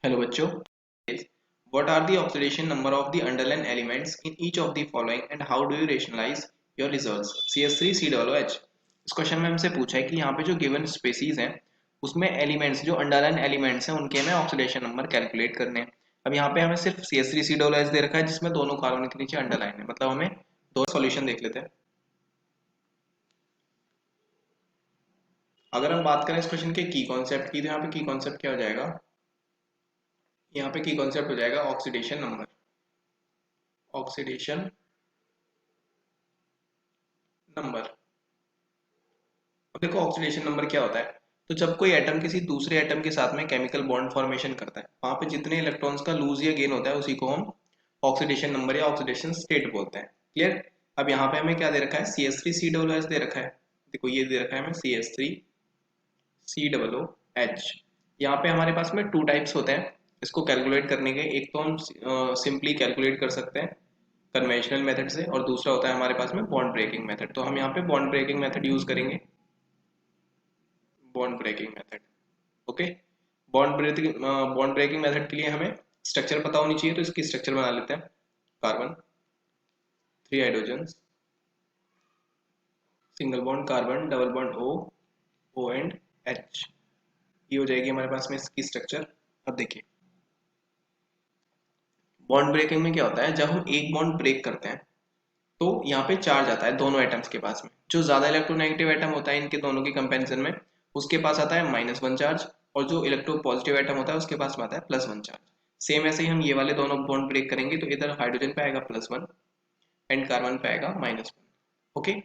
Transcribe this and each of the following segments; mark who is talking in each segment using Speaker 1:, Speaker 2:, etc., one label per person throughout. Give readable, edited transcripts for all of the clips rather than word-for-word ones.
Speaker 1: Hello बच्चों, what are the oxidation number of the underlying elements in each of the following and how do you rationalize your results? CH3COOH। इस question में हमसे पूछा है कि यहाँ पे जो गिवन स्पेसीज हैं उसमें एलिमेंट्स जो अंडरलाइन एलिमेंट्स हैं उनके हमें ऑक्सीडेशन नंबर कैलकुलेट करने हैं। अब यहाँ पे हमें सिर्फ CH3COOH दे रखा है जिसमें दोनों कार्बन के नीचे अंडरलाइन है, मतलब हमें दो सॉल्यूशन देख लेते हैं। अगर हम बात करें इस क्वेश्चन के की कॉन्सेप्ट की, तो यहाँ पे की कॉन्सेप्ट क्या हो जाएगा? यहाँ पे की कॉन्सेप्ट हो जाएगा ऑक्सीडेशन नंबर। ऑक्सीडेशन नंबर, अब देखो ऑक्सीडेशन नंबर क्या होता है। तो जब कोई एटम किसी दूसरे एटम के साथ में केमिकल बॉन्ड फॉर्मेशन करता है, वहां पे जितने इलेक्ट्रॉन्स का लूज या गेन होता है उसी को हम ऑक्सीडेशन नंबर या ऑक्सीडेशन स्टेट बोलते हैं। क्लियर? अब यहाँ पे हमें क्या दे रखा है? CH3COOH दे रखा है। देखो ये दे रखा है हमें CH3COOH। यहाँ पे हमारे पास में टू टाइप्स होते हैं इसको कैलकुलेट करने के। एक तो हम सिंपली कैलकुलेट कर सकते हैं कन्वेंशनल मेथड से, और दूसरा होता है हमारे पास में बॉन्ड ब्रेकिंग मेथड। तो हम यहाँ पे बॉन्ड ब्रेकिंग मेथड यूज करेंगे। Bond breaking method, okay. Bond breaking method के लिए हमें स्ट्रक्चर पता होनी चाहिए, तो इसकी स्ट्रक्चर बना लेते हैं। Carbon, 3 hydrogen, single bond carbon, double bond O and H। ये हो जाएगी हमारे पास में इसकी स्ट्रक्चर। अब देखिए बॉन्ड ब्रेकिंग में क्या होता है, जब हम एक बॉन्ड ब्रेक करते हैं तो यहाँ पे चार्ज आता है दोनों एटम्स के पास में। जो ज्यादा इलेक्ट्रोनेगेटिव एटम होता है इनके दोनों के कंपैरिजन में, उसके पास आता है -1 चार्ज, और जो इलेक्ट्रो पॉजिटिव एटम होता है उसके पास में आता है +1 चार्ज। सेम ऐसे ही हम ये वाले दोनों बॉन्ड ब्रेक करेंगे तो इधर हाइड्रोजन पे आएगा +1 एंड कार्बन पे आएगा -1। ओके,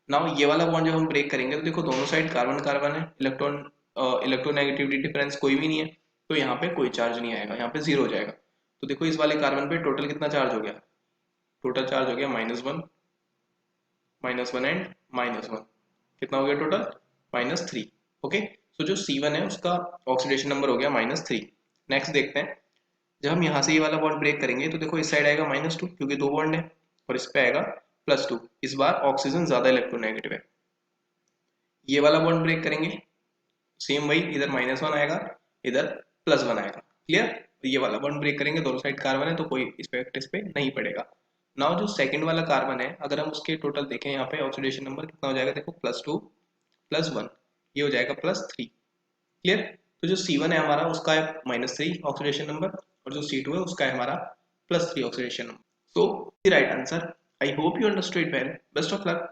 Speaker 1: नाउ ये वाला बॉन्ड जब हम ब्रेक करेंगे तो देखो दोनों साइड कार्बन कार्बन है, इलेक्ट्रोनेगेटिविटी डिफरेंस कोई भी नहीं है, तो यहाँ पे कोई चार्ज नहीं आएगा, यहाँ पे जीरो हो जाएगा। तो देखो इस वाले कार्बन पे टोटल कितना चार्ज हो गया? टोटल चार्ज हो गया -1, -1 एंड -1। कितना हो गया टोटल? -3। ओके, सो जो C1 है उसका ऑक्सीडेशन नंबर हो गया -3। नेक्स्ट देखते हैं, जब हम यहाँ से ये वाला बॉन्ड ब्रेक करेंगे तो देखो इस साइड आएगा -2 क्योंकि दो बॉन्ड है, और इस पे आएगा +2। इस बार ऑक्सीजन ज्यादा इलेक्ट्रोनेगेटिव है। ये वाला बॉन्ड ब्रेक करेंगे, सेम वही, इधर -1 आएगा, इधर +1 आएगा। क्लियर? ये वाला बॉन्ड ब्रेक करेंगे, दोनों साइड कार्बन है तो कोई इफेक्ट इस पे नहीं पड़ेगा। नाउ जो सेकंड वाला कार्बन है, अगर हम उसके टोटल देखें यहाँ पे ऑक्सीडेशन नंबर कितना हो जाएगा, देखो +2 +1, ये हो जाएगा +3। क्लियर? तो जो C1 है हमारा उसका है -3 ऑक्सीडेशन नंबर, और जो C2 है उसका है हमारा +3 oxidation number. So the right answer. I hope you understood well. Best of luck.